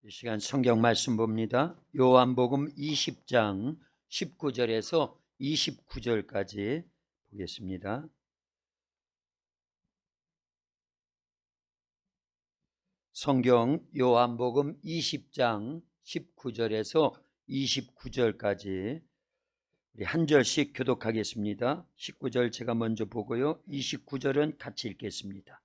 이 시간 성경 말씀 봅니다. 요한복음 20장 19절에서 29절까지 보겠습니다. 성경 요한복음 20장 19절에서 29절까지 우리 한 절씩 교독하겠습니다. 19절 제가 먼저 보고요. 29절은 같이 읽겠습니다.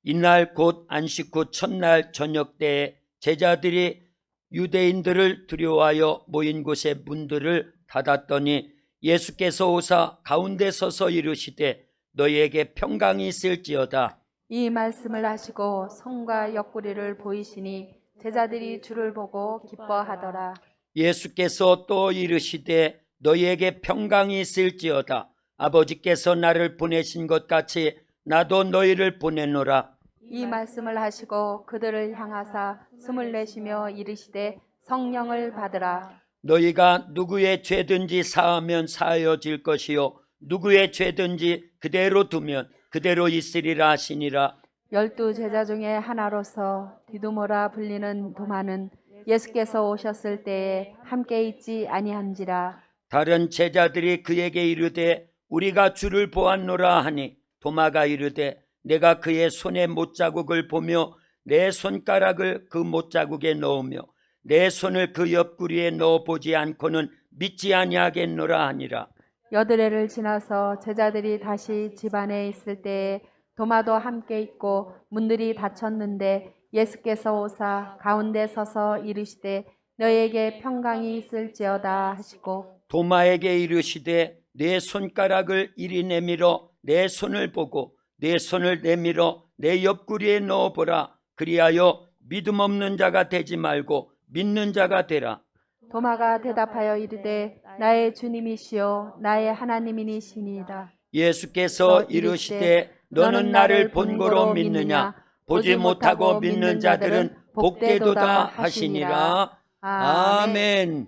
이날 곧 안식 후 첫날 저녁 때에 제자들이 유대인들을 두려워하여 모인 곳의 문들을 닫았더니 예수께서 오사 가운데 서서 이르시되 너희에게 평강이 있을지어다. 이 말씀을 하시고 손과 옆구리를 보이시니 제자들이 주를 보고 기뻐하더라. 예수께서 또 이르시되 너희에게 평강이 있을지어다. 아버지께서 나를 보내신 것 같이 나도 너희를 보내노라. 이 말씀을 하시고 그들을 향하사 숨을 내쉬며 이르시되 성령을 받으라. 너희가 누구의 죄든지 사하면 사하여질 것이요 누구의 죄든지 그대로 두면 그대로 있으리라 하시니라. 12 제자 중에 하나로서 디두모라 불리는 도마는 예수께서 오셨을 때에 함께 있지 아니한지라. 다른 제자들이 그에게 이르되 우리가 주를 보았노라 하니 도마가 이르되 내가 그의 손에 못자국을 보며 내 손가락을 그 못자국에 넣으며 내 손을 그 옆구리에 넣어보지 않고는 믿지 아니하겠노라 하니라. 여드레를 지나서 제자들이 다시 집 안에 있을 때에 도마도 함께 있고 문들이 닫혔는데 예수께서 오사 가운데 서서 이르시되 너희에게 평강이 있을지어다 하시고 도마에게 이르시되 내 손가락을 이리 내밀어 내 손을 보고 내 손을 내밀어 내 옆구리에 넣어보라. 그리하여 믿음 없는 자가 되지 말고 믿는 자가 되라. 도마가 대답하여 이르되 나의 주님이시요 나의 하나님이시니이다. 예수께서 이르시되 너는 나를 본고로 믿느냐? 보지 못하고 믿는 자들은 복되도다 하시니라. 아멘.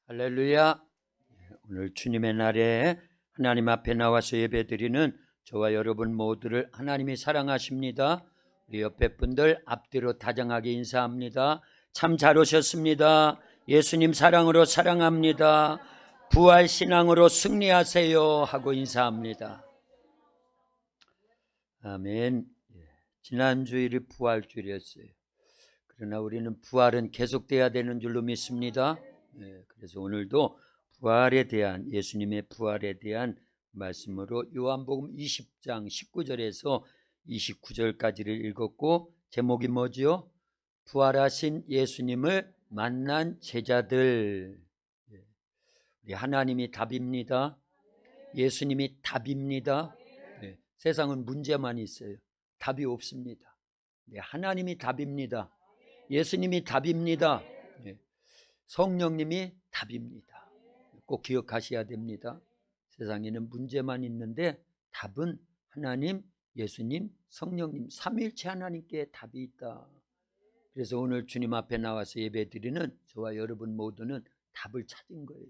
할렐루야. 오늘 주님의 날에 하나님 앞에 나와서 예배드리는 저와 여러분 모두를 하나님이 사랑하십니다. 우리 옆에 분들 앞뒤로 다정하게 인사합니다. 참 잘 오셨습니다. 예수님 사랑으로 사랑합니다. 부활 신앙으로 승리하세요 하고 인사합니다. 아멘. 지난 주일이 부활 주일이었어요. 그러나 우리는 부활은 계속돼야 되는 줄로 믿습니다. 그래서 오늘도 부활에 대한 예수님의 부활에 대한 말씀으로 요한복음 20장 19절에서 29절까지를 읽었고 제목이 뭐지요? 부활하신 예수님을 만난 제자들. 우리 하나님이 답입니다. 예수님이 답입니다. 세상은 문제만 있어요. 답이 없습니다. 하나님이 답입니다. 예수님이 답입니다. 성령님이 답입니다. 꼭 기억하셔야 됩니다. 세상에는 문제만 있는데 답은 하나님, 예수님, 성령님 삼위일체 하나님께 답이 있다. 그래서 오늘 주님 앞에 나와서 예배드리는 저와 여러분 모두는 답을 찾은 거예요.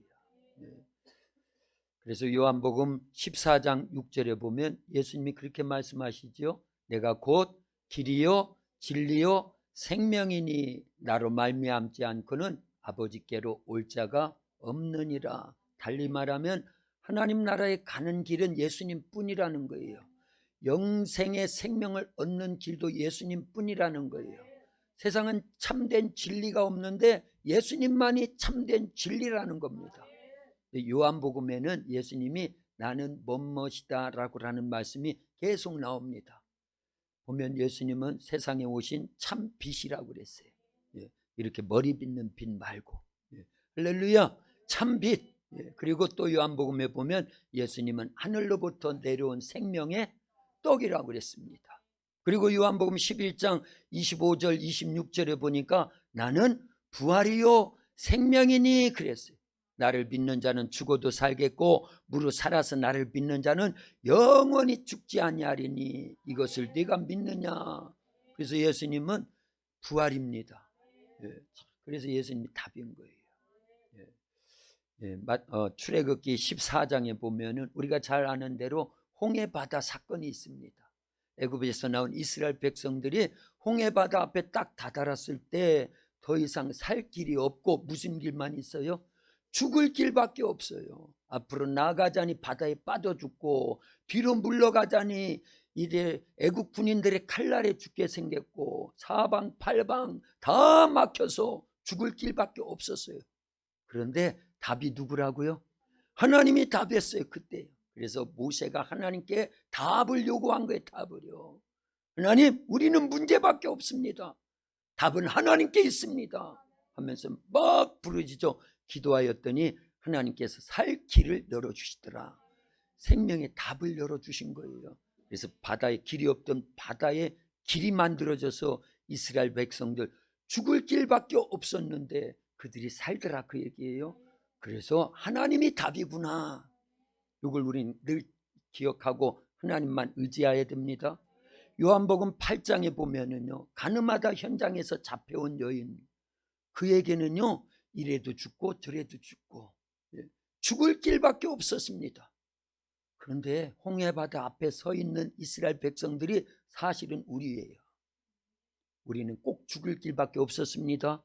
그래서 요한복음 14장 6절에 보면 예수님이 그렇게 말씀하시죠. 내가 곧 길이요 진리요 생명이니 나로 말미암지 않고는 아버지께로 올 자가 없느니라. 달리 말하면 하나님 나라에 가는 길은 예수님 뿐이라는 거예요. 영생의 생명을 얻는 길도 예수님 뿐이라는 거예요. 세상은 참된 진리가 없는데 예수님만이 참된 진리라는 겁니다. 요한복음에는 예수님이 나는 뭐뭇이다 라고 하는 말씀이 계속 나옵니다. 보면 예수님은 세상에 오신 참 빛이라고 그랬어요. 이렇게 머리 빗는 빛 말고 할렐루야 참 빛. 그리고 또 요한복음에 보면 예수님은 하늘로부터 내려온 생명의 떡이라고 그랬습니다. 그리고 요한복음 11장 25절 26절에 보니까 나는 부활이요 생명이니 그랬어요. 나를 믿는 자는 죽어도 살겠고 무릇 살아서 나를 믿는 자는 영원히 죽지 아니하리니 이것을 네가 믿느냐. 그래서 예수님은 부활입니다. 그래서 예수님이 답인 거예요. 출애굽기 14장에 보면은 우리가 잘 아는 대로 홍해바다 사건이 있습니다. 애굽에서 나온 이스라엘 백성들이 홍해바다 앞에 딱 다다랐을 때 더 이상 살 길이 없고 무슨 길만 있어요? 죽을 길밖에 없어요. 앞으로 나가자니 바다에 빠져 죽고 뒤로 물러가자니 이제 애국 군인들의 칼날에 죽게 생겼고 사방 팔방 다 막혀서 죽을 길밖에 없었어요. 그런데 답이 누구라고요? 하나님이 답했어요. 그때. 그래서 모세가 하나님께 답을 요구한 거예요. 답을요. 하나님, 우리는 문제밖에 없습니다. 답은 하나님께 있습니다 하면서 막 부르짖어 기도하였더니 하나님께서 살 길을 열어주시더라. 생명의 답을 열어주신 거예요. 그래서 바다에 길이 없던 바다에 길이 만들어져서 이스라엘 백성들 죽을 길밖에 없었는데 그들이 살더라, 그 얘기예요. 그래서 하나님이 답이구나. 이걸 우리는 늘 기억하고 하나님만 의지해야 됩니다. 요한복음 8장에 보면은요, 가늠하다 현장에서 잡혀온 여인, 그에게는요 이래도 죽고 저래도 죽고 죽을 길밖에 없었습니다. 그런데 홍해바다 앞에 서 있는 이스라엘 백성들이 사실은 우리예요. 우리는 꼭 죽을 길밖에 없었습니다.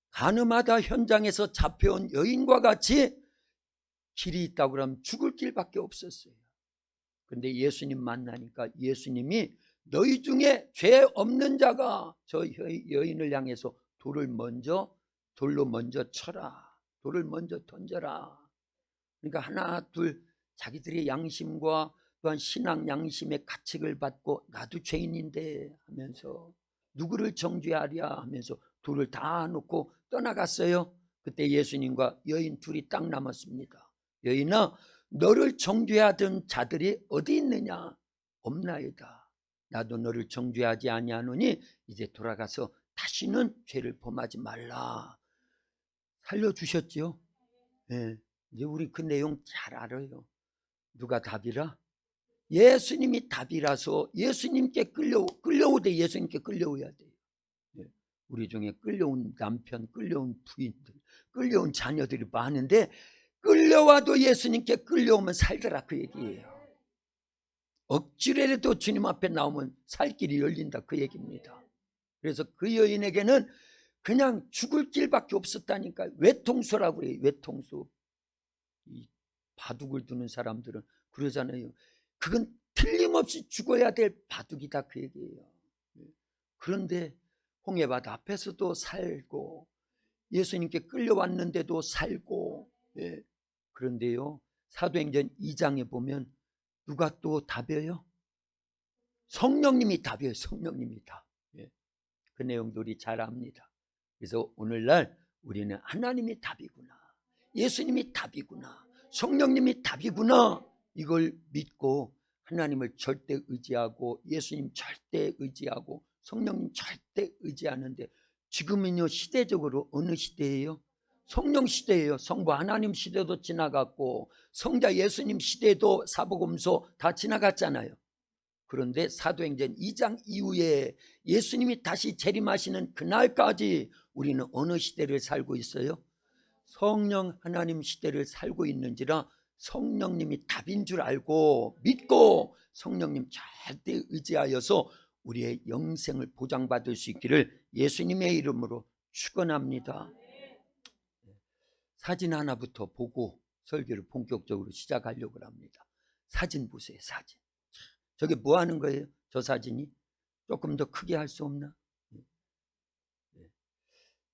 가늠하다 현장에서 잡혀온 여인과 같이 길이 있다고 그러면 죽을 길밖에 없었어요. 그런데 예수님 만나니까 예수님이 너희 중에 죄 없는 자가 저 여인을 향해서 돌로 먼저 쳐라. 돌을 먼저 던져라. 그러니까 하나 둘 자기들의 양심과 또한 신앙 양심의 가책을 받고 나도 죄인인데 하면서 누구를 정죄하랴 하면서 돌을 다 놓고 떠나갔어요. 그때 예수님과 여인 둘이 딱 남았습니다. 여인아, 너를 정죄하던 자들이 어디 있느냐? 없나이다. 나도 너를 정죄하지 아니하노니 이제 돌아가서 다시는 죄를 범하지 말라. 살려주셨죠. 네. 이제 우리 그 내용 잘 알아요. 누가 답이라? 예수님이 답이라서 예수님께 끌려오되 예수님께 끌려오야 돼요. 네. 우리 중에 끌려온 남편, 끌려온 부인들, 끌려온 자녀들이 많은데 끌려와도 예수님께 끌려오면 살더라, 그 얘기예요. 억지로라도 주님 앞에 나오면 살 길이 열린다, 그 얘기입니다. 그래서 그 여인에게는 그냥 죽을 길밖에 없었다니까. 외통수라고 그래요. 외통수. 이 바둑을 두는 사람들은 그러잖아요. 그건 틀림없이 죽어야 될 바둑이다, 그 얘기예요. 그런데 홍해바다 앞에서도 살고 예수님께 끌려왔는데도 살고. 그런데요, 사도행전 2장에 보면 누가 또 답이에요? 성령님이 답이에요. 성령님이 답. 그 내용도 우리 잘 압니다. 그래서 오늘날 우리는 하나님이 답이구나, 예수님이 답이구나, 성령님이 답이구나, 이걸 믿고 하나님을 절대 의지하고 예수님 절대 의지하고 성령님 절대 의지하는데, 지금은요 시대적으로 어느 시대예요? 성령 시대예요. 성부 하나님 시대도 지나갔고 성자 예수님 시대도 사복음서 다 지나갔잖아요. 그런데 사도행전 2장 이후에 예수님이 다시 재림하시는 그날까지 우리는 어느 시대를 살고 있어요? 성령 하나님 시대를 살고 있는지라 성령님이 답인 줄 알고 믿고 성령님 절대 의지하여서 우리의 영생을 보장받을 수 있기를 예수님의 이름으로 축원합니다. 사진 하나부터 보고 설교를 본격적으로 시작하려고 합니다. 사진 보세요. 사진. 저게 뭐 하는 거예요? 저 사진이 조금 더 크게 할 수 없나?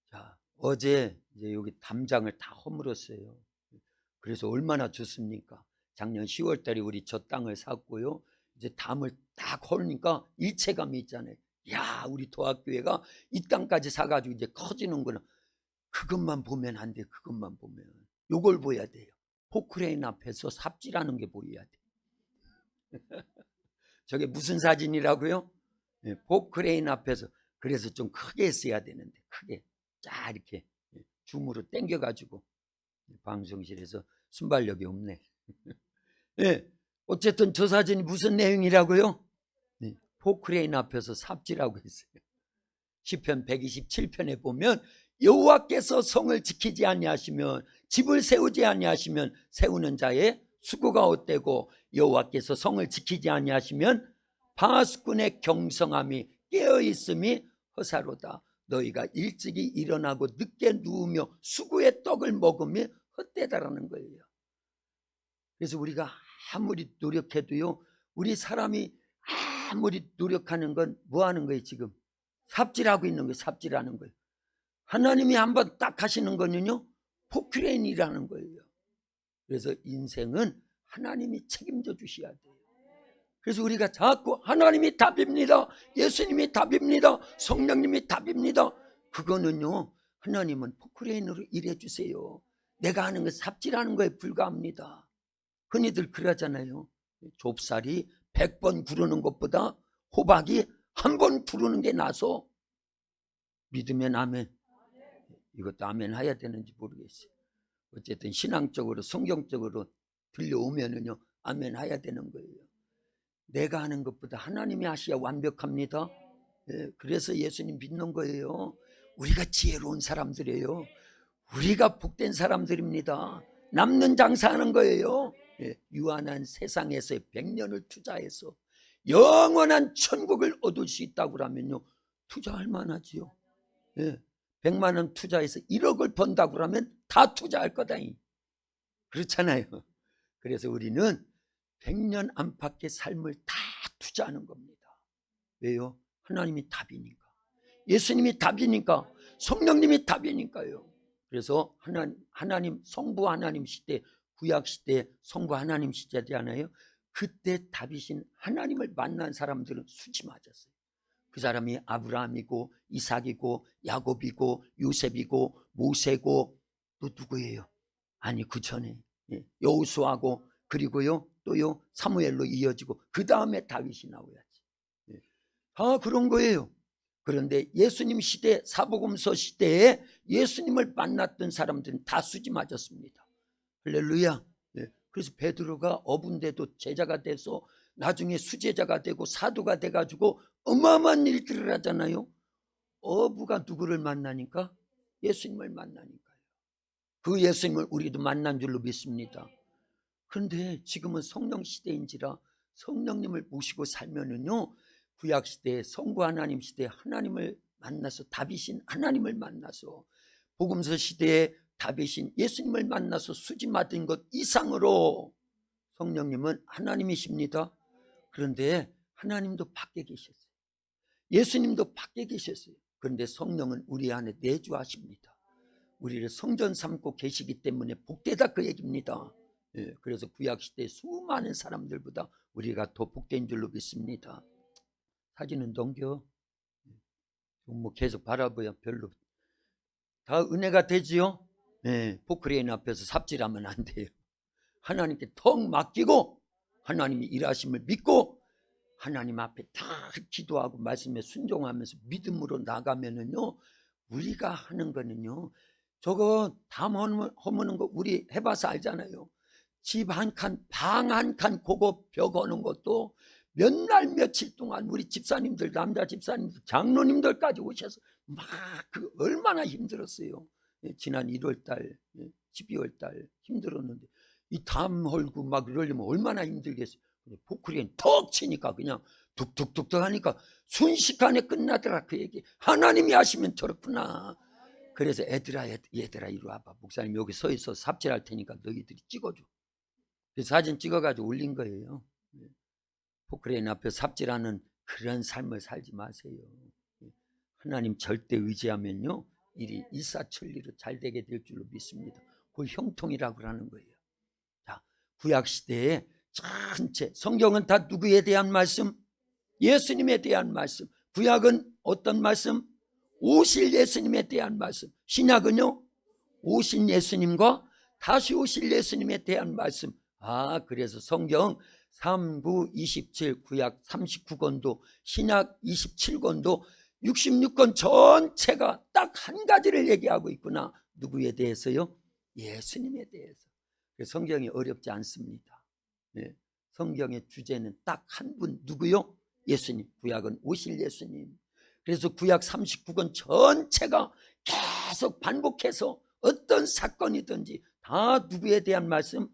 자, 어제 이제 여기 담장을 다 허물었어요. 그래서 얼마나 좋습니까? 작년 10월 달에 우리 저 땅을 샀고요. 이제 담을 딱 허니까 일체감이 있잖아요. 야, 우리 도학교회가 이 땅까지 사가지고 이제 커지는구나. 그것만 보면 안 돼. 그것만 보면. 요걸 보여야 돼요. 포크레인 앞에서 삽질하는 게 보여야 돼. 저게 무슨 사진이라고요? 포크레인 앞에서. 그래서 좀 크게 했어야 되는데 크게 쫙 이렇게 줌으로 당겨가지고 방송실에서 순발력이 없네. 어쨌든 저 사진이 무슨 내용이라고요? 포크레인 앞에서 삽질하고 있어요. 시편 127편에 보면 여호와께서 성을 지키지 아니하시면, 집을 세우지 아니하시면 세우는 자의 수고가 헛되고 여호와께서 성을 지키지 아니하시면 파수꾼의 경성함이 깨어있음이 허사로다. 너희가 일찍이 일어나고 늦게 누우며 수구의 떡을 먹으며 헛되다라는 거예요. 그래서 우리가 아무리 노력해도요, 우리 사람이 아무리 노력하는 건 뭐 하는 거예요? 지금 삽질하고 있는 거예요. 삽질하는 거예요. 하나님이 한번 딱 하시는 거는요, 포크레인이라는 거예요. 그래서 인생은 하나님이 책임져 주셔야 돼요. 그래서 우리가 자꾸 하나님이 답입니다, 예수님이 답입니다, 성령님이 답입니다. 그거는요, 하나님은 포크레인으로 일해 주세요. 내가 하는 건 삽질하는 거에 불과합니다. 흔히들 그러잖아요. 좁쌀이 100번 구르는 것보다 호박이 한 번 구르는 게 나서. 믿으면 아멘. 이것도 아멘 해야 되는지 모르겠어요. 어쨌든 신앙적으로 성경적으로 들려오면은요, 아멘 해야 되는 거예요. 내가 하는 것보다 하나님이 하셔야 완벽합니다. 그래서 예수님 믿는 거예요. 우리가 지혜로운 사람들이에요. 우리가 복된 사람들입니다. 남는 장사하는 거예요. 유한한 세상에서의 100년을 투자해서 영원한 천국을 얻을 수 있다고 하면요, 투자할 만하지요. 100만 원 투자해서 1억을 번다고 하면 다 투자할 거다. 그렇잖아요. 그래서 우리는 100년 안팎의 삶을 다 투자하는 겁니다. 왜요? 하나님이 답이니까, 예수님이 답이니까, 성령님이 답이니까요. 그래서 하나님 성부 하나님 시대, 구약 시대 성부 하나님 시대잖아요. 그때 답이신 하나님을 만난 사람들은 수치 맞았어요. 그 사람이 아브라함이고 이삭이고 야곱이고 요셉이고 모세고 또 누구예요? 아니 그 전에 여호수아고, 그리고요 또요 사무엘로 이어지고 그 다음에 다윗이 나와야지. 다 그런 거예요. 그런데 예수님 시대, 사복음서 시대에 예수님을 만났던 사람들은 다 수지 맞았습니다. 할렐루야. 그래서 베드로가 어분데도 제자가 돼서 나중에 수제자가 되고 사도가 돼가지고 어마어마한 일들을 하잖아요. 어부가 누구를 만나니까? 예수님을 만나니까요. 그 예수님을 우리도 만난 줄로 믿습니다. 그런데 지금은 성령 시대인지라 성령님을 모시고 살면은요, 구약 시대에 성부 하나님 시대에 하나님을 만나서 답이신 하나님을 만나서, 복음서 시대에 답이신 예수님을 만나서 수지 맞은 것 이상으로 성령님은 하나님이십니다. 그런데 하나님도 밖에 계셨어요. 예수님도 밖에 계셨어요. 그런데 성령은 우리 안에 내주하십니다. 우리를 성전 삼고 계시기 때문에 복되다 그 얘기입니다. 그래서 구약시대 수많은 사람들보다 우리가 더 복된 줄로 믿습니다. 사진은 넘겨. 뭐 계속 바라보야 별로 다 은혜가 되지요. 포크레인 앞에서 삽질하면 안 돼요. 하나님께 턱 맡기고 하나님이 일하심을 믿고 하나님 앞에 다 기도하고 말씀에 순종하면서 믿음으로 나가면은요, 우리가 하는 거는요, 저거 다 허무는 거 우리 해봐서 알잖아요. 집 한 칸, 방 한 칸 그거 벽 거는 것도 몇 날 며칠 동안 우리 집사님들, 남자 집사님들, 장로님들까지 오셔서 막 그 얼마나 힘들었어요. 지난 1월달, 12월달 힘들었는데 이 담 헐고 막 이러려면 얼마나 힘들겠어요. 포크레인 턱 치니까 그냥 툭툭툭툭 하니까 순식간에 끝나더라. 그 얘기. 하나님이 하시면 저렇구나. 그래서 얘들아 이리 와봐. 목사님 여기 서 있어 삽질할 테니까 너희들이 찍어줘. 그 사진 찍어가지고 올린 거예요. 포크레인 앞에 삽질하는 그런 삶을 살지 마세요. 하나님 절대 의지하면요, 일이 일사천리로 잘 되게 될 줄로 믿습니다. 그걸 형통이라고 하는 거예요. 자, 구약시대에 전체 성경은 다 누구에 대한 말씀? 예수님에 대한 말씀. 구약은 어떤 말씀? 오실 예수님에 대한 말씀. 신약은요, 오신 예수님과 다시 오실 예수님에 대한 말씀. 그래서 성경 3, 9, 27, 구약 39권도, 신약 27권도, 66권 전체가 딱 한 가지를 얘기하고 있구나. 누구에 대해서요? 예수님에 대해서. 성경이 어렵지 않습니다. 성경의 주제는 딱 한 분, 누구요? 예수님. 구약은 오실 예수님. 그래서 구약 39권 전체가 계속 반복해서 어떤 사건이든지 다 누구에 대한 말씀?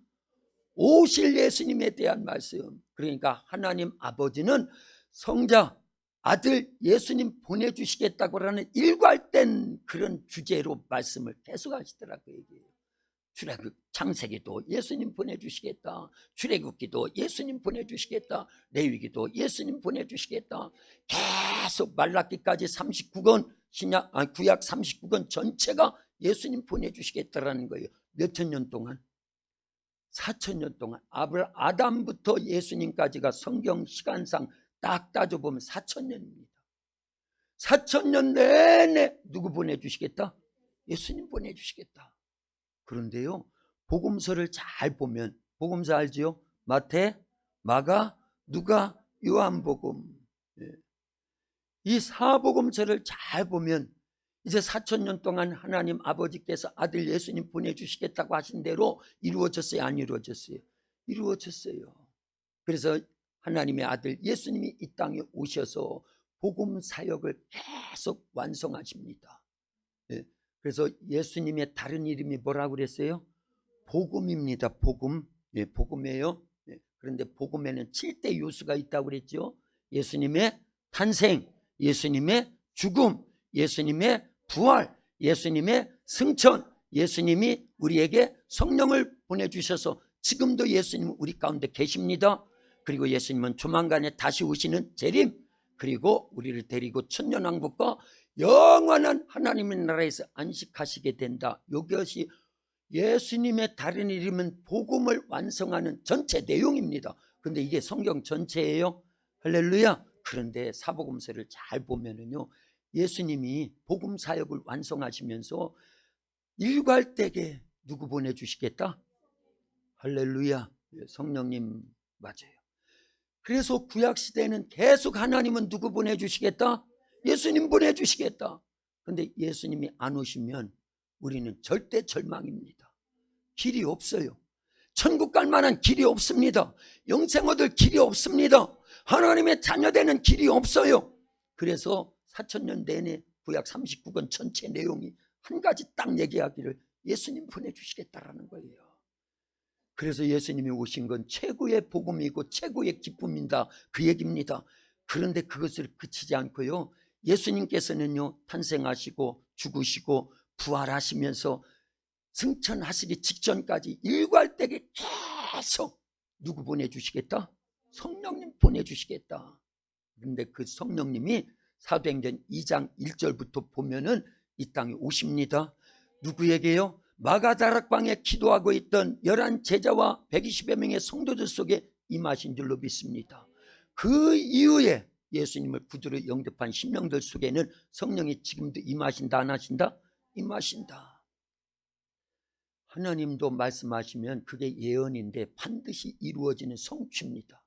오실 예수님에 대한 말씀. 그러니까 하나님 아버지는 성자, 아들 예수님 보내주시겠다고 하는 일괄된 그런 주제로 말씀을 계속 하시더라고요. 출애굽 창세기도 예수님 보내주시겠다, 출애굽기도 예수님 보내주시겠다, 레위기도 예수님 보내주시겠다, 계속 말라기까지 39권 구약 39권 전체가 예수님 보내주시겠다라는 거예요. 몇천 년 동안, 4,000년 동안, 아담부터 예수님까지가 성경 시간상 딱 따져보면 4,000년입니다. 4,000년 내내 누구 보내주시겠다? 예수님 보내주시겠다. 그런데요, 복음서를 잘 보면, 복음서 알지요? 마태, 마가, 누가, 요한복음, 이 사복음서를 잘 보면 이제 4,000년 동안 하나님 아버지께서 아들 예수님 보내주시겠다고 하신 대로 이루어졌어요? 안 이루어졌어요? 이루어졌어요. 그래서 하나님의 아들 예수님이 이 땅에 오셔서 복음 사역을 계속 완성하십니다. 그래서 예수님의 다른 이름이 뭐라고 그랬어요? 복음입니다. 복음. 복음이에요. 그런데 복음에는 7대 요소가 있다고 그랬죠. 예수님의 탄생, 예수님의 죽음, 예수님의 부활, 예수님의 승천, 예수님이 우리에게 성령을 보내주셔서 지금도 예수님은 우리 가운데 계십니다. 그리고 예수님은 조만간에 다시 오시는 재림, 그리고 우리를 데리고 천년왕국과 영원한 하나님의 나라에서 안식하시게 된다. 이것이 예수님의 다른 이름은 복음을 완성하는 전체 내용입니다. 그런데 이게 성경 전체예요. 할렐루야. 그런데 사복음서를 잘 보면은요, 예수님이 복음 사역을 완성하시면서 일괄되게 누구 보내주시겠다? 할렐루야. 성령님 맞아요. 그래서 구약시대에는 계속 하나님은 누구 보내주시겠다? 예수님 보내주시겠다. 그런데 예수님이 안 오시면 우리는 절대 절망입니다. 길이 없어요. 천국 갈 만한 길이 없습니다. 영생 얻을 길이 없습니다. 하나님의 자녀되는 길이 없어요. 그래서 4,000년 내내 구약 39권 전체 내용이 한 가지 딱 얘기하기를 예수님 보내주시겠다라는 거예요. 그래서 예수님이 오신 건 최고의 복음이고 최고의 기쁨이다, 그 얘기입니다. 그런데 그것을 그치지 않고요, 예수님께서는요, 탄생하시고 죽으시고 부활하시면서 승천하시기 직전까지 일괄되게 계속 누구 보내주시겠다? 성령님 보내주시겠다. 그런데 그 성령님이 사도행전 2장 1절부터 보면은 이 땅에 오십니다. 누구에게요? 마가다락방에 기도하고 있던 11 제자와 120여 명의 성도들 속에 임하신 줄로 믿습니다. 그 이후에 예수님을 구주로 영접한 신명들 속에는 성령이 지금도 임하신다, 안 하신다? 임하신다. 하나님도 말씀하시면 그게 예언인데 반드시 이루어지는 성취입니다.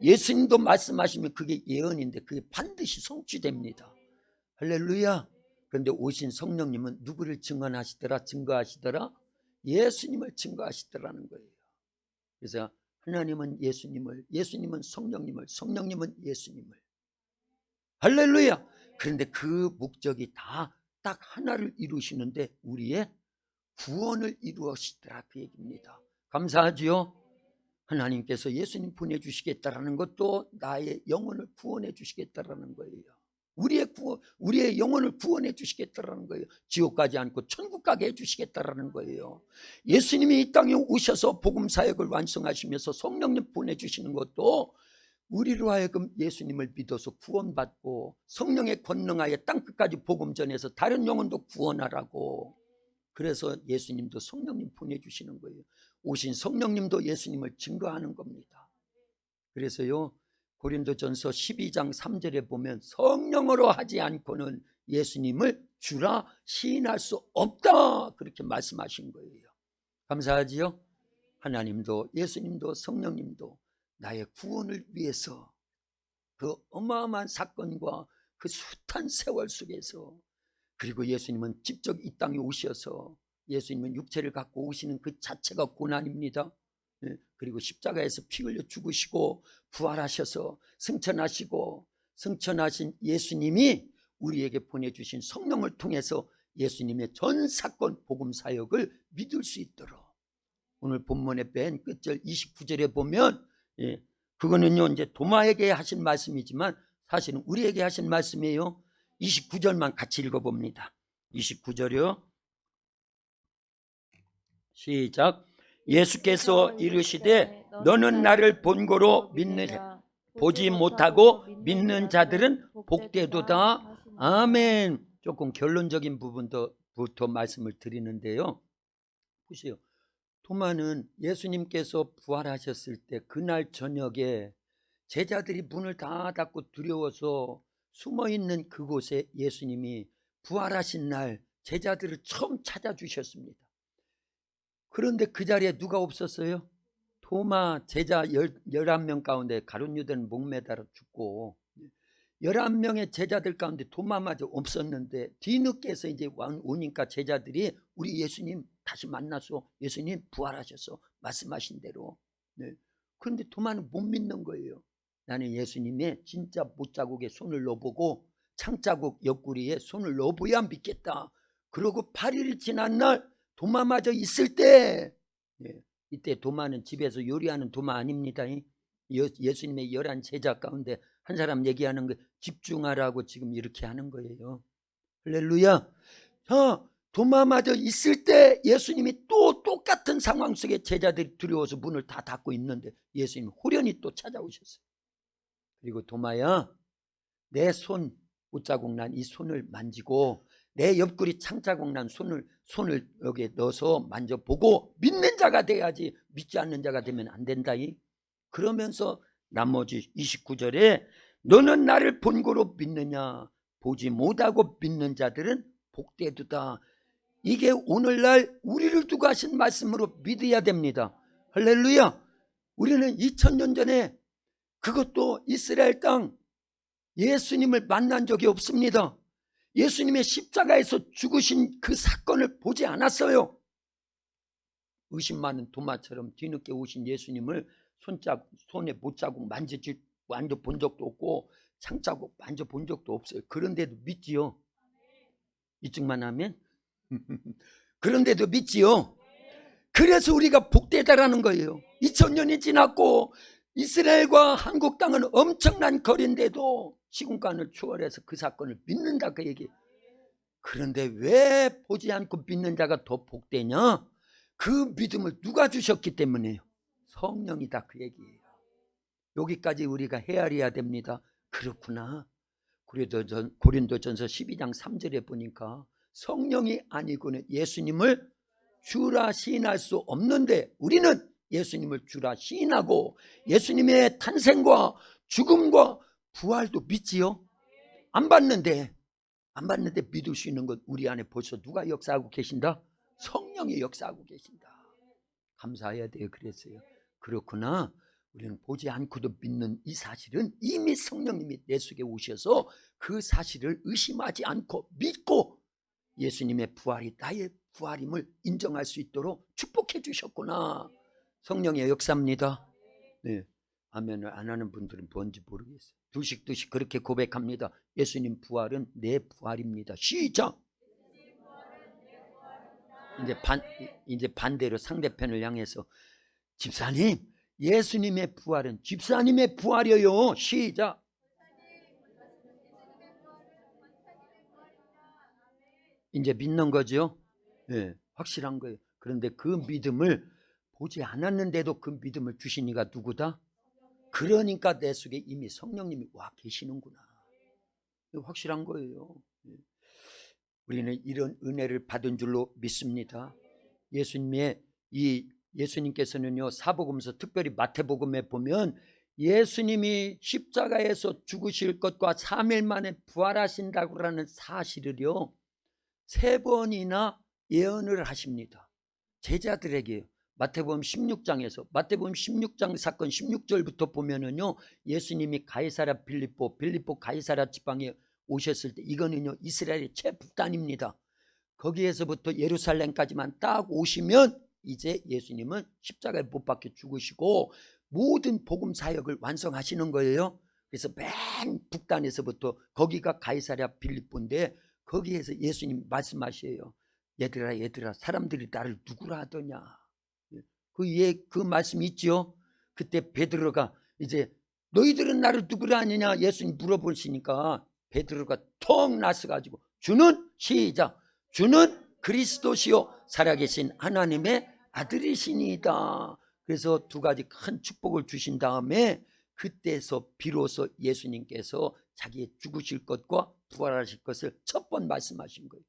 예수님도 말씀하시면 그게 예언인데 그게 반드시 성취됩니다. 할렐루야. 그런데 오신 성령님은 누구를 증거하시더라? 예수님을 증거하시더라는 거예요. 그래서 하나님은 예수님을, 예수님은 성령님을, 성령님은 예수님을. 할렐루야. 그런데 그 목적이 다 딱 하나를 이루시는데 우리의 구원을 이루시더라, 그 얘기입니다. 감사하지요? 하나님께서 예수님 보내주시겠다라는 것도 나의 영혼을 구원해 주시겠다라는 거예요. 우리의 영혼을 구원해 주시겠다라는 거예요. 지옥 가지 않고 천국 가게 해 주시겠다라는 거예요. 예수님이 이 땅에 오셔서 복음 사역을 완성하시면서 성령님 보내주시는 것도 우리로 하여금 예수님을 믿어서 구원받고 성령의 권능하에 땅끝까지 복음 전해서 다른 영혼도 구원하라고. 그래서 예수님도 성령님 보내주시는 거예요. 오신 성령님도 예수님을 증거하는 겁니다. 그래서요, 고린도전서 12장 3절에 보면 성령으로 하지 않고는 예수님을 주라 시인할 수 없다, 그렇게 말씀하신 거예요. 감사하지요? 하나님도 예수님도 성령님도 나의 구원을 위해서 그 어마어마한 사건과 그 숱한 세월 속에서, 그리고 예수님은 직접 이 땅에 오셔서, 예수님은 육체를 갖고 오시는 그 자체가 고난입니다. 그리고 십자가에서 피 흘려 죽으시고 부활하셔서 승천하시고, 승천하신 예수님이 우리에게 보내주신 성령을 통해서 예수님의 전 사건 복음 사역을 믿을 수 있도록, 오늘 본문의 맨 끝절 29절에 보면, 그거는요 이제 도마에게 하신 말씀이지만 사실은 우리에게 하신 말씀이에요. 29절만 같이 읽어봅니다. 29절이요. 시작. 예수께서 이르시되 너는 나를 본고로 믿느냐 보지 못하고 믿는 자들은 복되도다. 아멘. 조금 결론적인 부분부터 말씀을 드리는데요. 보세요. 도마는 예수님께서 부활하셨을 때 그날 저녁에 제자들이 문을 다 닫고 두려워서 숨어있는 그곳에 예수님이 부활하신 날 제자들을 처음 찾아주셨습니다. 그런데 그 자리에 누가 없었어요? 도마 제자 11명 가운데 가룟 유다는 목매달아 죽고 11명의 제자들 가운데 도마마저 없었는데 뒤늦게서 이제 오니까 제자들이 우리 예수님 다시 만나서 예수님 부활하셨어 말씀하신 대로. 네. 그런데 도마는 못 믿는 거예요. 나는 예수님의 진짜 못자국에 손을 넣어보고 창자국 옆구리에 손을 넣어봐야 믿겠다. 그러고 8일 지난 날 도마마저 있을 때, 네. 이때 도마는 집에서 요리하는 도마 아닙니다. 예수님의 11 제자 가운데 한 사람 얘기하는 거 집중하라고 지금 이렇게 하는 거예요. 할렐루야. 도마마저 있을 때 예수님이 또 똑같은 상황 속에 제자들이 두려워서 문을 다 닫고 있는데 예수님이 호련히 또 찾아오셨어요. 그리고 도마야, 내 손 옷자국 난 이 손을 만지고 내 옆구리 창자국 난 손을 여기에 넣어서 만져보고 믿는 자가 돼야지 믿지 않는 자가 되면 안 된다. 그러면서 나머지 29절에 너는 나를 본고로 믿느냐 보지 못하고 믿는 자들은 복되도다. 이게 오늘날 우리를 두고 하신 말씀으로 믿어야 됩니다. 할렐루야. 우리는 2000년 전에 그것도 이스라엘 땅 예수님을 만난 적이 없습니다. 예수님의 십자가에서 죽으신 그 사건을 보지 않았어요. 의심 많은 도마처럼 뒤늦게 오신 예수님을 손에 못자국 만져본 적도 없고 창자국 만져본 적도 없어요. 그런데도 믿지요. 이쪽만 하면 그런데도 믿지요. 그래서 우리가 복되다라는 거예요. 2000년이 지났고 이스라엘과 한국 땅은 엄청난 거리인데도 시공간을 초월해서 그 사건을 믿는다 그 얘기. 그런데 왜 보지 않고 믿는 자가 더 복되냐? 그 믿음을 누가 주셨기 때문에요. 성령이다 그 얘기예요. 여기까지 우리가 헤아려야 됩니다. 그렇구나. 고린도전서 12장 3절에 보니까 성령이 아니고는 예수님을 주라 시인할 수 없는데 우리는 예수님을 주라 시인하고 예수님의 탄생과 죽음과 부활도 믿지요. 안 봤는데 믿을 수 있는 것 우리 안에 벌써 누가 역사하고 계신다? 성령이 역사하고 계신다. 감사해야 돼요. 그랬어요. 그렇구나. 우리는 보지 않고도 믿는 이 사실은 이미 성령님이 내 속에 오셔서 그 사실을 의심하지 않고 믿고 예수님의 부활이 나의 부활임을 인정할 수 있도록 축복해 주셨구나. 성령의 역사입니다. 네. 아멘을 안 하는 분들은 뭔지 모르겠어요. 두식 그렇게 고백합니다. 예수님 부활은 내 부활입니다. 시작. 이제 반대로 상대편을 향해서 집사님, 예수님의 부활은 집사님의 부활이에요. 시작. 이제 믿는 거죠. 네, 확실한 거예요. 그런데 그 믿음을 보지 않았는데도 그 믿음을 주신 이가 누구다? 그러니까 내 속에 이미 성령님이 와 계시는구나. 확실한 거예요. 우리는 이런 은혜를 받은 줄로 믿습니다. 예수님께서는요, 사복음서 특별히 마태복음에 보면 예수님이 십자가에서 죽으실 것과 3일 만에 부활하신다고 하는 사실을요 3번이나 예언을 하십니다. 제자들에게. 마태복음 16장 사건 16절부터 보면은요, 예수님이 가이사랴 빌립보 가이사랴 지방에 오셨을 때, 이거는요 이스라엘의 최북단입니다. 거기에서부터 예루살렘까지만 딱 오시면 이제 예수님은 십자가에 못 박혀 죽으시고 모든 복음 사역을 완성하시는 거예요. 그래서 맨 북단에서부터 거기가 가이사랴 빌립보인데 거기에서 예수님 말씀하셔요. 얘들아 사람들이 나를 누구라 하더냐. 그 말씀 있죠. 그때 베드로가 이제 너희들은 나를 누구라 하느냐 예수님 물어보시니까 베드로가 턱 나서가지고 주는 시작 주는 그리스도시요 살아계신 하나님의 아들이시니이다. 그래서 두 가지 큰 축복을 주신 다음에 그때서 비로소 예수님께서 자기의 죽으실 것과 부활하실 것을 첫 번 말씀하신 거예요.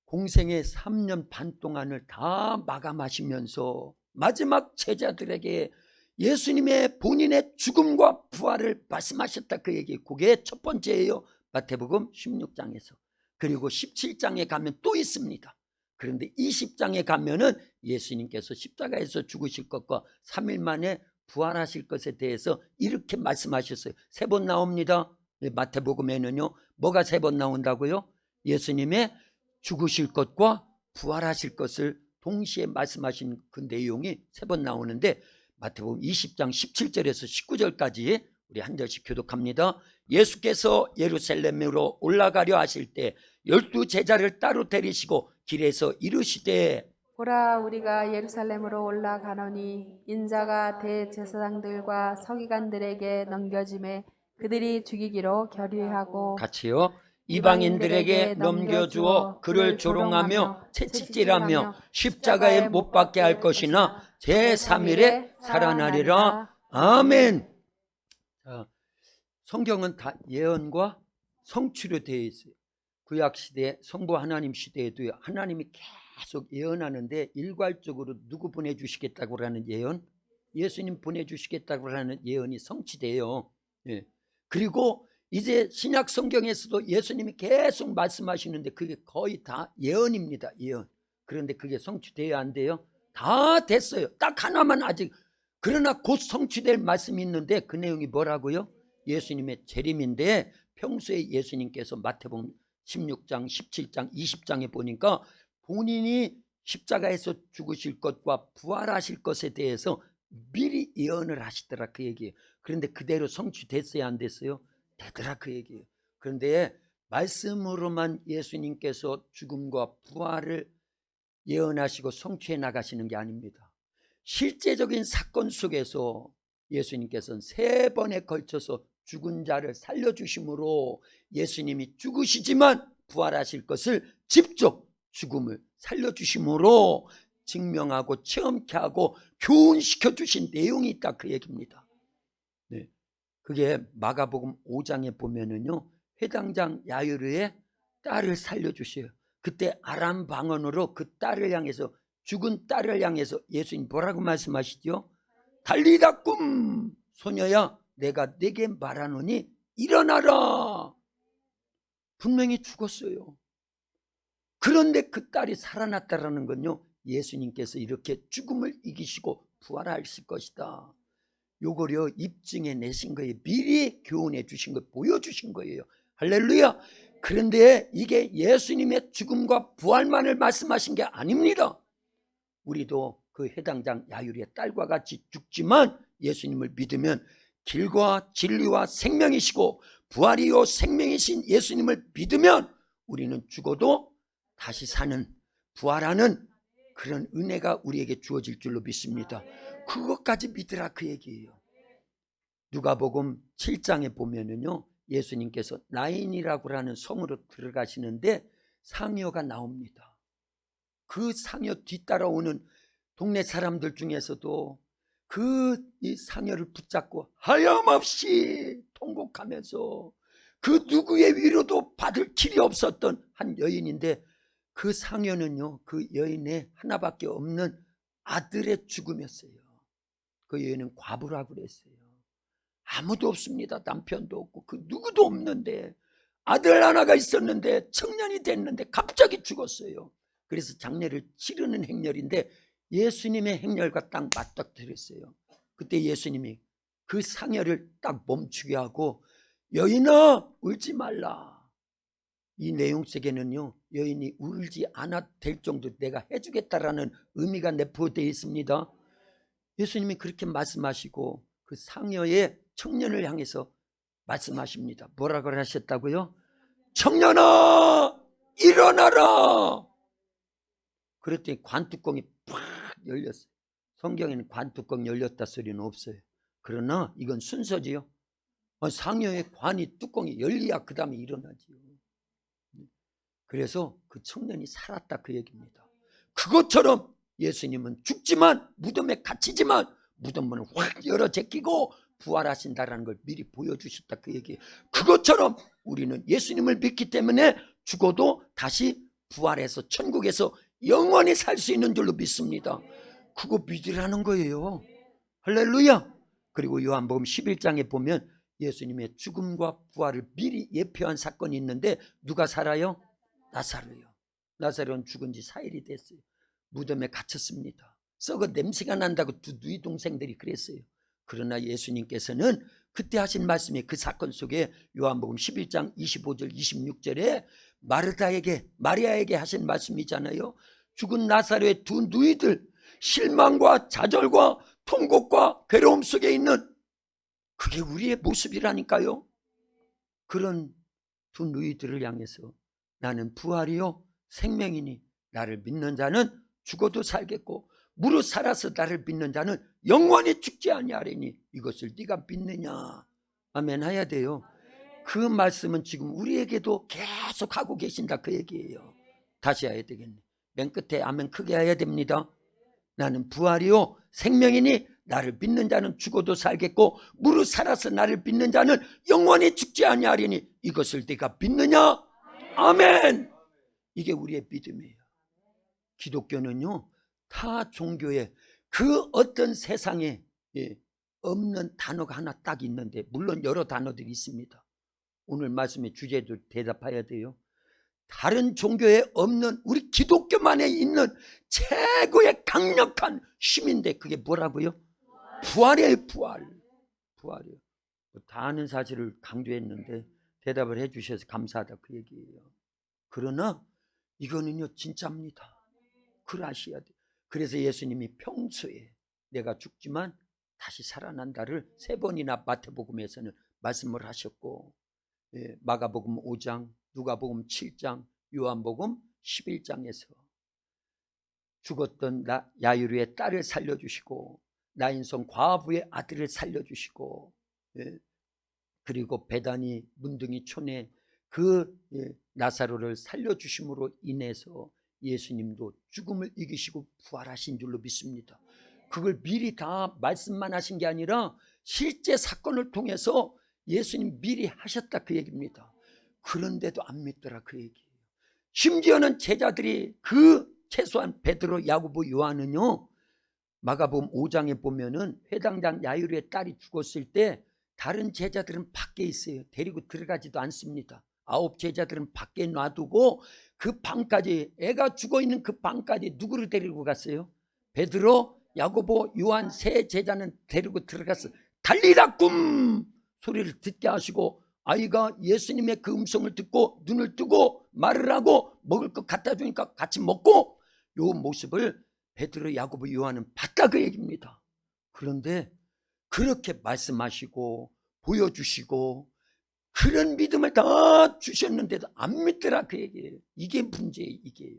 공생의 3년 반 동안을 다 마감하시면서 마지막 제자들에게 예수님의 본인의 죽음과 부활을 말씀하셨다 그 얘기. 그게 첫 번째예요. 마태복음 16장에서. 그리고 17장에 가면 또 있습니다. 그런데 20장에 가면은 예수님께서 십자가에서 죽으실 것과 3일 만에 부활하실 것에 대해서 이렇게 말씀하셨어요. 3번 나옵니다. 마태복음에는요. 뭐가 3번 나온다고요? 예수님의 죽으실 것과 부활하실 것을 동시에 말씀하신 그 내용이 3번 나오는데 마태복음 20장 17절에서 19절까지 우리 한 절씩 교독합니다. 예수께서 예루살렘으로 올라가려 하실 때 12 제자를 따로 데리시고 길에서 이르시되 보라 우리가 예루살렘으로 올라가노니 인자가 대제사장들과 서기관들에게 넘겨짐에 그들이 죽이기로 결의하고 같이요. 이방인들에게 넘겨주어 그를 조롱하며 채찍질하며 십자가에 못 박게 할 것이나 제3일에 살아나리라. 아멘. 성경은 다 예언과 성취로 되어 있어요. 구약시대 성부 하나님 시대에도 하나님이 계속 예언하는데 일괄적으로 누구 보내주시겠다고 하는 예언, 예수님 보내주시겠다고 하는 예언이 성취돼요. 예. 그리고 이제 신약 성경에서도 예수님이 계속 말씀하시는데 그게 거의 다 예언입니다. 예언. 그런데 그게 성취돼야 안 돼요? 다 됐어요. 딱 하나만 아직. 그러나 곧 성취될 말씀이 있는데 그 내용이 뭐라고요? 예수님의 재림인데 평소에 예수님께서 마태복음 16장, 17장, 20장에 보니까 본인이 십자가에서 죽으실 것과 부활하실 것에 대해서 미리 예언을 하시더라 그 얘기예요. 그런데 그대로 성취됐어야 안 됐어요? 되더라 그 얘기예요. 그런데 말씀으로만 예수님께서 죽음과 부활을 예언하시고 성취해 나가시는 게 아닙니다. 실제적인 사건 속에서 예수님께서는 3번에 걸쳐서 죽은 자를 살려주심으로 예수님이 죽으시지만 부활하실 것을 직접 죽음을 살려주심으로 증명하고 체험케 하고 교훈시켜 주신 내용이 있다 그 얘기입니다. 네. 그게 마가복음 5장에 보면은요 회당장 야이로의 딸을 살려주셔요. 그때 아람 방언으로 그 딸을 향해서 죽은 딸을 향해서 예수님 뭐라고 말씀하시죠? 달리다 꿈 소녀야 내가 네게 말하노니 일어나라. 분명히 죽었어요. 그런데 그 딸이 살아났다라는 건요 예수님께서 이렇게 죽음을 이기시고 부활하실 것이다. 요거를 입증해 내신 거예요. 미리 교훈해 주신 거 보여주신 거예요. 할렐루야. 그런데 이게 예수님의 죽음과 부활만을 말씀하신 게 아닙니다. 우리도 그 해당장 야율의 딸과 같이 죽지만 예수님을 믿으면 길과 진리와 생명이시고 부활이요 생명이신 예수님을 믿으면 우리는 죽어도 다시 사는 부활하는 그런 은혜가 우리에게 주어질 줄로 믿습니다. 그것까지 믿으라 그 얘기예요. 누가복음 7장에 보면은요 예수님께서 나인이라고 하는 성으로 들어가시는데 상여가 나옵니다. 그 상여 뒤따라오는 동네 사람들 중에서도 이 상여를 붙잡고 하염없이 통곡하면서 그 누구의 위로도 받을 길이 없었던 한 여인인데 그 상여는요 그 여인의 하나밖에 없는 아들의 죽음이었어요. 그 여인은 과부라고 그랬어요. 아무도 없습니다. 남편도 없고 그 누구도 없는데 아들 하나가 있었는데 청년이 됐는데 갑자기 죽었어요. 그래서 장례를 치르는 행렬인데 예수님의 행렬과 딱 맞닥뜨렸어요. 그때 예수님이 그 상여를 딱 멈추게 하고 여인아 울지 말라. 이 내용 속에는요 여인이 울지 않아도 될 정도 내가 해주겠다라는 의미가 내포되어 있습니다. 예수님이 그렇게 말씀하시고 그 상여의 청년을 향해서 말씀하십니다. 뭐라고 하셨다고요? 청년아 일어나라. 그랬더니 관뚜껑이 팍 열렸어요. 성경에는 관뚜껑 열렸다 소리는 없어요. 그러나 이건 순서지요. 상여의 관이 뚜껑이 열려야 그 다음에 일어나지요. 그래서 그 청년이 살았다 그 얘기입니다. 그것처럼 예수님은 죽지만 무덤에 갇히지만 무덤문을 확 열어 제끼고 부활하신다라는 걸 미리 보여주셨다 그 얘기예요. 그것처럼 우리는 예수님을 믿기 때문에 죽어도 다시 부활해서 천국에서 영원히 살 수 있는 줄로 믿습니다. 그거 믿으라는 거예요. 할렐루야. 그리고 요한복음 11장에 보면 예수님의 죽음과 부활을 미리 예표한 사건이 있는데 누가 살아요? 나사로요. 나사로는 죽은 지 4일이 됐어요. 무덤에 갇혔습니다. 썩어 냄새가 난다고 두 누이 동생들이 그랬어요. 그러나 예수님께서는 그때 하신 말씀이 그 사건 속에 요한복음 11장 25절 26절에 마리아에게 하신 말씀이잖아요. 죽은 나사로의 두 누이들, 실망과 좌절과 통곡과 괴로움 속에 있는, 그게 우리의 모습이라니까요. 그런 두 누이들을 향해서 나는 부활이요 생명이니 나를 믿는 자는 죽어도 살겠고 무릇 살아서 나를 믿는 자는 영원히 죽지 아니하리니 이것을 네가 믿느냐. 아멘 해야 돼요. 그 말씀은 지금 우리에게도 계속 하고 계신다 그 얘기예요. 다시 해야 되겠네. 맨 끝에 아멘 크게 해야 됩니다. 나는 부활이요 생명이니 나를 믿는 자는 죽어도 살겠고 무릇 살아서 나를 믿는 자는 영원히 죽지 아니하리니 이것을 네가 믿느냐. 아멘. 이게 우리의 믿음이에요. 기독교는요 타 종교에 그 어떤 세상에 없는 단어가 하나 딱 있는데, 물론 여러 단어들이 있습니다. 오늘 말씀의 주제도 대답해야 돼요. 다른 종교에 없는 우리 기독교만에 있는 최고의 강력한 힘인데 그게 뭐라고요? 부활이에요. 부활이에요. 다 아는 사실을 강조했는데 대답을 해주셔서 감사하다 그 얘기예요. 그러나 이거는요 진짜입니다. 그걸 아셔야 돼요. 그래서 예수님이 평소에 내가 죽지만 다시 살아난다를 3번이나 마태복음에서는 말씀을 하셨고, 마가복음 5장, 누가복음 7장, 요한복음 11장에서 죽었던 야이로의 딸을 살려주시고 나인성 과부의 아들을 살려주시고, 그리고 베다니 문둥이 촌에 그 나사로를 살려주심으로 인해서 예수님도 죽음을 이기시고 부활하신 줄로 믿습니다. 그걸 미리 다 말씀만 하신 게 아니라 실제 사건을 통해서 예수님 미리 하셨다 그 얘기입니다. 그런데도 안 믿더라 그 얘기예요. 심지어는 제자들이 최소한 베드로, 야고보, 요한은요 마가복음 5장에 보면은 회당장 야이로의 딸이 죽었을 때 다른 제자들은 밖에 있어요. 데리고 들어가지도 않습니다. 9 제자들은 밖에 놔두고 그 방까지, 애가 죽어있는 그 방까지 누구를 데리고 갔어요? 베드로, 야고보, 요한 3 제자는 데리고 들어갔어. 달리라 꿈 소리를 듣게 하시고 아이가 예수님의 그 음성을 듣고 눈을 뜨고 말을 하고 먹을 것 갖다 주니까 같이 먹고, 요 모습을 베드로, 야고보, 요한은 봤다 그 얘기입니다. 그런데 그렇게 말씀하시고 보여주시고 그런 믿음을 다 주셨는데도 안 믿더라 그 얘기예요. 이게 문제예요. 이게요.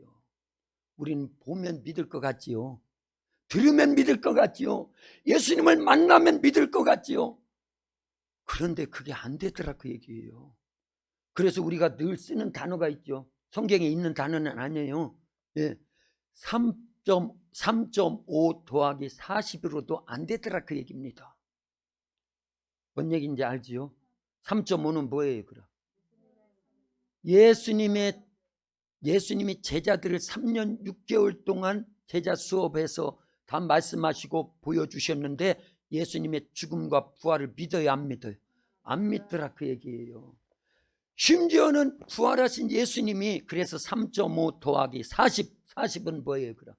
우리는 보면 믿을 것 같지요. 들으면 믿을 것 같지요. 예수님을 만나면 믿을 것 같지요. 그런데 그게 안 되더라 그 얘기예요. 그래서 우리가 늘 쓰는 단어가 있죠. 성경에 있는 단어는 아니에요. 3.5 더하기 40으로도 안 되더라 그 얘기입니다. 뭔 얘기인지 알지요? 3.5는 뭐예요 그럼? 예수님이 제자들을 3년 6개월 동안 제자 수업해서 다 말씀하시고 보여주셨는데 예수님의 죽음과 부활을 믿어요 안 믿어요? 안 믿더라 그 얘기예요. 심지어는 부활하신 예수님이 그래서 3.5 더하기 40은 뭐예요 그럼?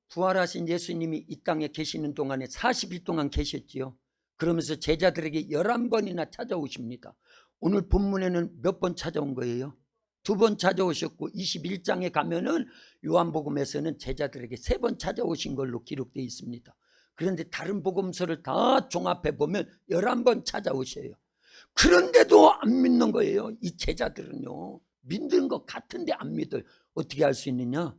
부활하신 예수님이 이 땅에 계시는 동안에 40일 동안 계셨지요. 그러면서 제자들에게 11번이나 찾아오십니다. 오늘 본문에는 몇 번 찾아온 거예요? 2번 찾아오셨고 21장에 가면은 요한복음에서는 제자들에게 3번 찾아오신 걸로 기록되어 있습니다. 그런데 다른 복음서를 다 종합해 보면 11번 찾아오셔요. 그런데도 안 믿는 거예요. 이 제자들은요 믿는 것 같은데 안 믿어요. 어떻게 알 수 있느냐?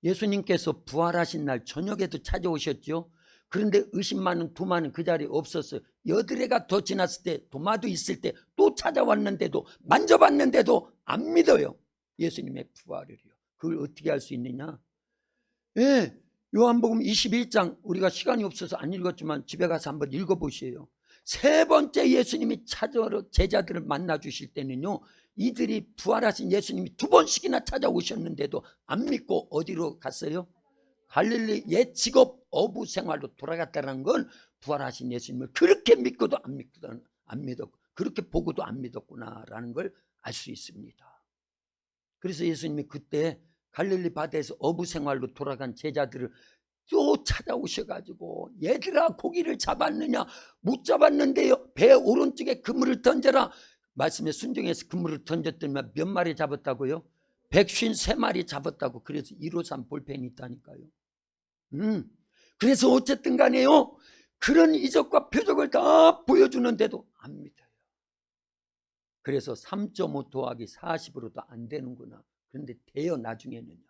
예수님께서 부활하신 날 저녁에도 찾아오셨죠. 그런데 의심만은 도마는 그 자리에 없었어요. 여드레가 더 지났을 때, 도마도 있을 때 또 찾아왔는데도, 만져봤는데도 안 믿어요. 예수님의 부활을요. 그걸 어떻게 할 수 있느냐? 예, 요한복음 21장, 우리가 시간이 없어서 안 읽었지만 집에 가서 한번 읽어보세요. 세 번째 예수님이 찾아러 제자들을 만나 주실 때는요, 이들이 부활하신 예수님이 두 번씩이나 찾아오셨는데도 안 믿고 어디로 갔어요? 갈릴리 옛 직업 어부 생활로 돌아갔다는 건 부활하신 예수님을 그렇게 믿고도 안 믿었고, 그렇게 보고도 안 믿었구나라는 걸 알 수 있습니다. 그래서 예수님이 그때 갈릴리 바다에서 어부 생활로 돌아간 제자들을 또 찾아오셔가지고, 얘들아 고기를 잡았느냐? 못 잡았는데요. 배 오른쪽에 그물을 던져라. 말씀에 순종해서 그물을 던졌더니 몇 마리 잡았다고요? 153마리 잡았다고. 그래서 153 볼펜이 있다니까요. 그래서 어쨌든 간에요, 그런 이적과 표적을 다 보여주는데도 안 믿어요. 그래서 3.5 더하기 40으로도 안 되는구나. 그런데 돼요. 나중에는요.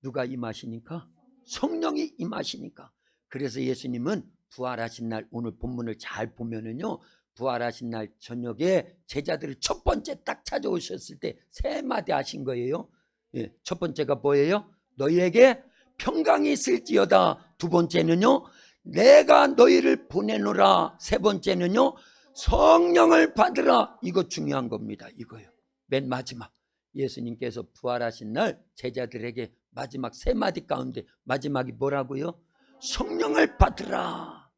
누가 임하시니까? 성령이 임하시니까. 그래서 예수님은 부활하신 날, 오늘 본문을 잘 보면은요, 부활하신 날 저녁에 제자들을 첫 번째 딱 찾아오셨을 때 세 마디 하신 거예요. 예, 첫 번째가 뭐예요? 너희에게 평강이 있을지어다. 두 번째는요, 내가 너희를 보내노라. 세 번째는요, 성령을 받으라. 이거 중요한 겁니다. 이거요. 맨 마지막, 예수님께서 부활하신 날 제자들에게 마지막 세 마디 가운데 마지막이 뭐라고요? 성령을 받으라.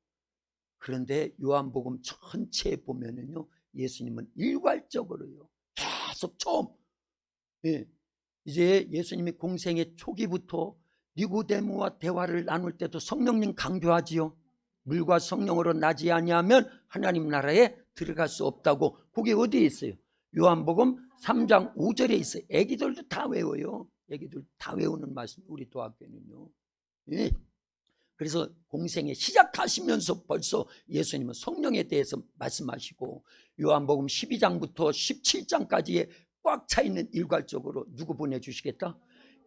그런데 요한복음 전체에 보면은요, 예수님은 일괄적으로요, 계속 처음, 예, 이제 예수님이 공생의 초기부터 니고데모와 대화를 나눌 때도 성령님 강조하지요. 물과 성령으로 나지 아니하면 하나님 나라에 들어갈 수 없다고. 그게 어디에 있어요? 요한복음 3장 5절에 있어요. 애기들도 다 외워요. 애기들 다 외우는 말씀, 우리 도학교는요. 예. 그래서 공생에 시작하시면서 벌써 예수님은 성령에 대해서 말씀하시고, 요한복음 12장부터 17장까지에 꽉 차 있는 일괄적으로 누구 보내주시겠다?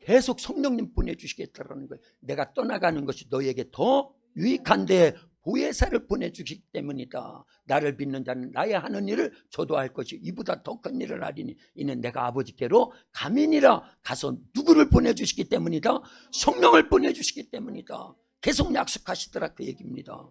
계속 성령님 보내주시겠다라는 거예요. 내가 떠나가는 것이 너에게 더 유익한데 보혜사를 보내주시기 때문이다. 나를 믿는 자는 나의 하는 일을 저도 할 것이 이보다 더 큰 일을 하리니 이는 내가 아버지께로 가민이라. 가서 누구를 보내주시기 때문이다? 성령을 보내주시기 때문이다. 계속 약속하시더라, 그 얘기입니다.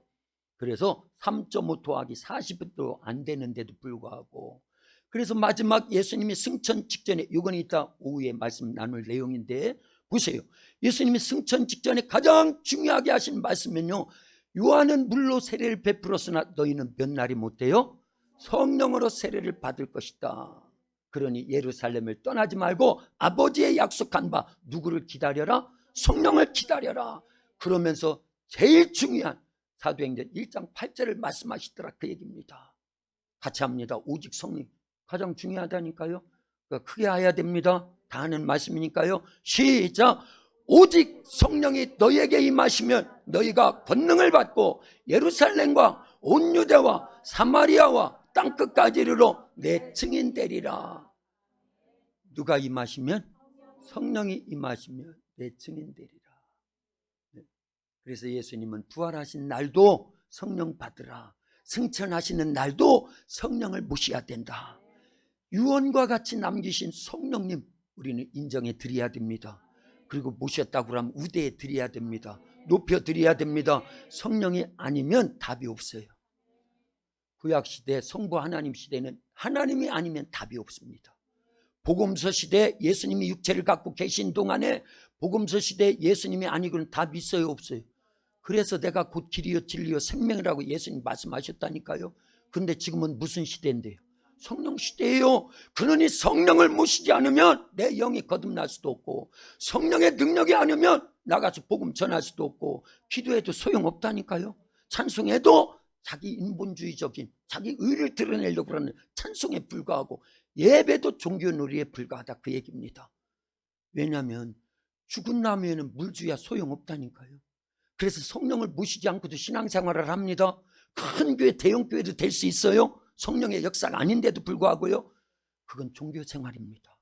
그래서 3.5 더하기 40도 안 되는데도 불구하고, 그래서 마지막 예수님이 승천 직전에, 이건 이따 오후에 말씀 나눌 내용인데 보세요. 예수님이 승천 직전에 가장 중요하게 하신 말씀은요, 요한은 물로 세례를 베풀었으나 너희는 몇 날이 못해요? 성령으로 세례를 받을 것이다. 그러니 예루살렘을 떠나지 말고 아버지의 약속한 바 누구를 기다려라? 성령을 기다려라. 그러면서 제일 중요한 사도행전 1장 8절을 말씀하시더라, 그 얘기입니다. 같이 합니다. 오직 성령 가장 중요하다니까요. 그러니까 크게 해야 됩니다. 다 하는 말씀이니까요. 시작. 오직 성령이 너희에게 임하시면 너희가 권능을 받고 예루살렘과 온 유대와 사마리아와 땅끝까지 이르러 내 증인 되리라. 누가 임하시면? 성령이 임하시면 내 증인 되리라. 그래서 예수님은 부활하신 날도 성령 받으라, 승천하시는 날도 성령을 모셔야 된다. 유언과 같이 남기신 성령님 우리는 인정해 드려야 됩니다. 그리고 모셨다고 하면 우대해 드려야 됩니다. 높여 드려야 됩니다. 성령이 아니면 답이 없어요. 구약시대 성부 하나님 시대는 하나님이 아니면 답이 없습니다. 복음서 시대 예수님이 육체를 갖고 계신 동안에 복음서 시대 예수님이 아니고는 답이 있어요, 없어요? 그래서 내가 곧 길이요 진리요 생명이라고 예수님 말씀하셨다니까요. 그런데 지금은 무슨 시대인데요? 성령 시대예요. 그러니 성령을 모시지 않으면 내 영이 거듭날 수도 없고, 성령의 능력이 아니면 나가서 복음 전할 수도 없고, 기도해도 소용없다니까요. 찬송해도 자기 인본주의적인 자기 의를 드러내려고 하는 찬송에 불과하고, 예배도 종교놀이에 불과하다, 그 얘기입니다. 왜냐하면 죽은 나무에는 물주야 소용없다니까요. 그래서 성령을 모시지 않고도 신앙생활을 합니다. 큰 교회, 대형 교회도 될 수 있어요. 성령의 역사가 아닌데도 불구하고요. 그건 종교생활입니다.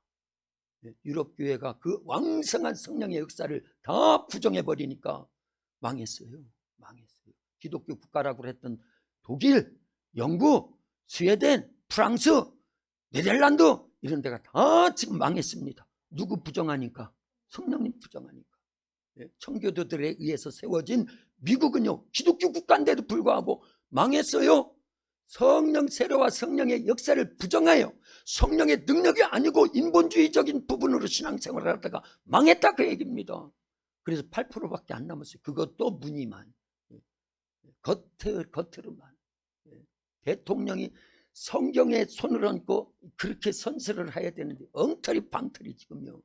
유럽 교회가 그 왕성한 성령의 역사를 다 부정해버리니까 망했어요. 망했어요. 기독교 국가라고 했던 독일, 영국, 스웨덴, 프랑스, 네덜란드 이런 데가 다 지금 망했습니다. 누구 부정하니까? 성령님 부정하니까. 청교도들에 의해서 세워진 미국은요, 기독교 국가인데도 불구하고 망했어요. 성령 세례와 성령의 역사를 부정하여 성령의 능력이 아니고 인본주의적인 부분으로 신앙생활을 하다가 망했다, 그 얘기입니다. 그래서 8%밖에 안 남았어요. 그것도 무늬만, 겉으로만. 대통령이 성경에 손을 얹고 그렇게 선서를 해야 되는데 엉터리 방터리 지금요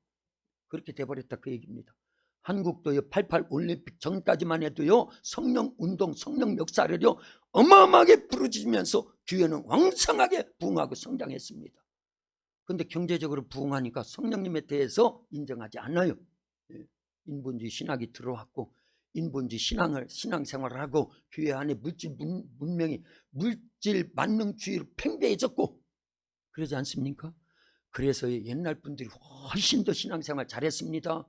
그렇게 돼버렸다, 그 얘기입니다. 한국도요 88 올림픽 전까지만 해도요 성령 운동, 성령 역사를요 어마어마하게 부르짖으면서 교회는 왕성하게 부흥하고 성장했습니다. 그런데 경제적으로 부흥하니까 성령님에 대해서 인정하지 않아요. 인본주의 신학이 들어왔고 인본주의 신앙생활을 하고 교회 안에 물질 문명이 물질 만능주의로 팽배해졌고 그러지 않습니까? 그래서 옛날 분들이 훨씬 더 신앙생활 잘했습니다.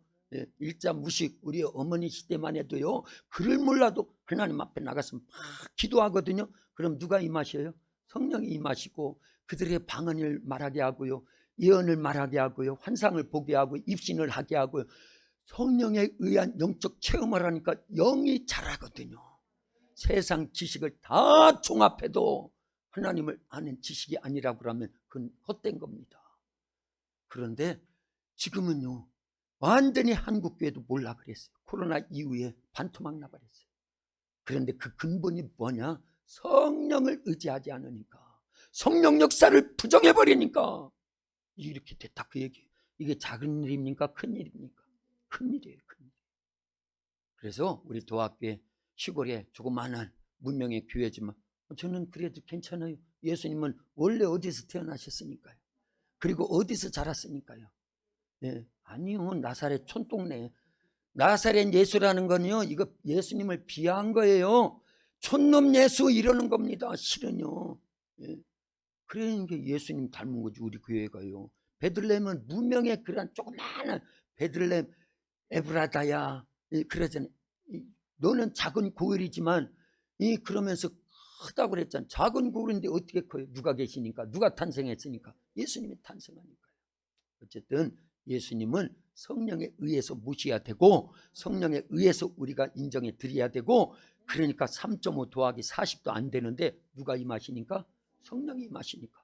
일자 무식, 우리 어머니 시대만 해도요 글을 몰라도 하나님 앞에 나가서 막 기도하거든요. 그럼 누가 임하셔요? 성령이 임하시고 그들의 방언을 말하게 하고요, 예언을 말하게 하고요, 환상을 보게 하고 입신을 하게 하고요, 성령에 의한 영적 체험을 하니까 영이 자라거든요. 세상 지식을 다 종합해도 하나님을 아는 지식이 아니라고 하면 그건 헛된 겁니다. 그런데 지금은요 완전히 한국교회도 몰라 그랬어요. 코로나 이후에 반토막 나버렸어요. 그런데 그 근본이 뭐냐? 성령을 의지하지 않으니까, 성령 역사를 부정해버리니까 이렇게 됐다, 그 얘기. 이게 작은 일입니까? 큰 일입니까? 큰 일이에요, 큰 일. 그래서 우리 도학교에 시골에 조그마한 문명의 교회지만 저는 그래도 괜찮아요. 예수님은 원래 어디서 태어나셨으니까요. 그리고 어디서 자랐으니까요. 아니요, 나사렛 촌동네. 나사렛 예수라는 건요, 이거 예수님을 비하한 거예요. 촌놈 예수 이러는 겁니다, 실은요. 그러니까 예수님 닮은 거지, 우리 교회가요. 베들레헴은 무명의 그런 조그마한 베들레헴 에브라다야 그러잖아요. 너는 작은 고을이지만 그러면서 크다고 그랬잖아요. 작은 고을인데 어떻게 커요? 누가 계시니까, 누가 탄생했으니까? 예수님이 탄생하니까요. 어쨌든 예수님은 성령에 의해서 모셔야 되고 성령에 의해서 우리가 인정해 드려야 되고, 그러니까 3.5 더하기 40도 안 되는데 누가 임하시니까? 성령이 임하시니까.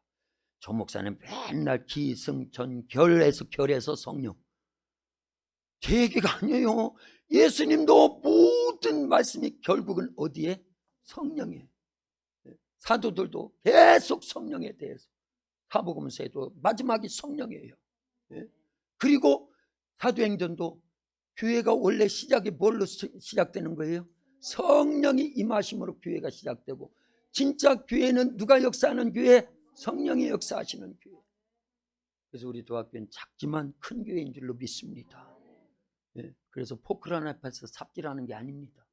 조 목사는 맨날 기승전결해서 결해서 성령. 제 얘기가 아니에요. 예수님도 모든 말씀이 결국은 어디에? 성령에. 사도들도 계속 성령에 대해서, 사복음서에도 마지막이 성령이에요. 그리고 사도행전도 교회가 원래 시작이 뭘로 시작되는 거예요? 성령이 임하심으로 교회가 시작되고, 진짜 교회는 누가 역사하는 교회? 성령이 역사하시는 교회. 그래서 우리 도학교는 작지만 큰 교회인 줄로 믿습니다. 그래서 포크라는 앞에서 삽질하는 게 아닙니다.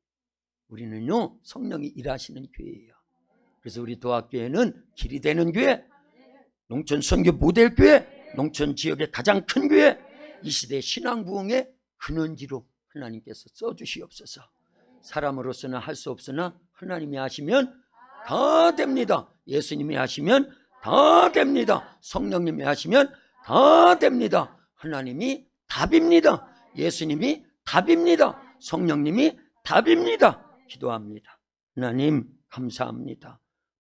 우리는요 성령이 일하시는 교회예요. 그래서 우리 도학교회는 길이 되는 교회, 농촌 선교 모델 교회, 농촌 지역의 가장 큰 교회, 이 시대 신앙 부흥의 근원지로 하나님께서 써주시옵소서. 사람으로서는 할 수 없으나 하나님이 하시면 다 됩니다. 예수님이 하시면 다 됩니다. 성령님이 하시면 다 됩니다. 하나님이 답입니다. 예수님이 답입니다. 성령님이 답입니다. 기도합니다. 하나님 감사합니다.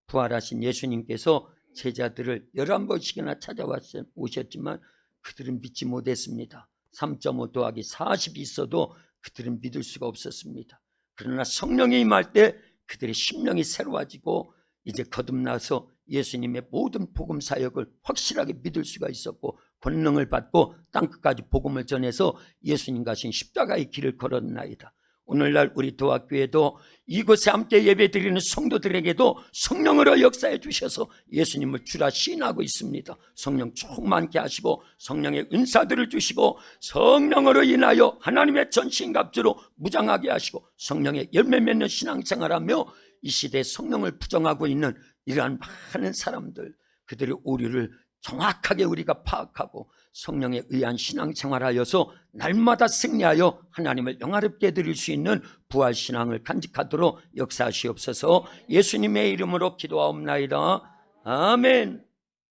부활하신 예수님께서 제자들을 11번씩이나 찾아오셨지만 그들은 믿지 못했습니다. 3.5 더하기 40이 있어도 그들은 믿을 수가 없었습니다. 그러나 성령이 임할 때 그들의 심령이 새로워지고 이제 거듭나서 예수님의 모든 복음 사역을 확실하게 믿을 수가 있었고, 권능을 받고 땅끝까지 복음을 전해서 예수님 가신 십자가의 길을 걸었나이다. 오늘날 우리 도학교에도 이곳에 함께 예배드리는 성도들에게도 성령으로 역사해 주셔서 예수님을 주라 시인하고 있습니다. 성령 충만케 하시고 성령의 은사들을 주시고 성령으로 인하여 하나님의 전신갑주로 무장하게 하시고 성령의 열매 맺는 신앙생활하며 이 시대에 성령을 부정하고 있는 이러한 많은 사람들, 그들의 오류를 정확하게 우리가 파악하고 성령에 의한 신앙생활하여서 날마다 승리하여 하나님을 영화롭게 드릴 수 있는 부활신앙을 간직하도록 역사하시옵소서. 예수님의 이름으로 기도하옵나이다. 아멘.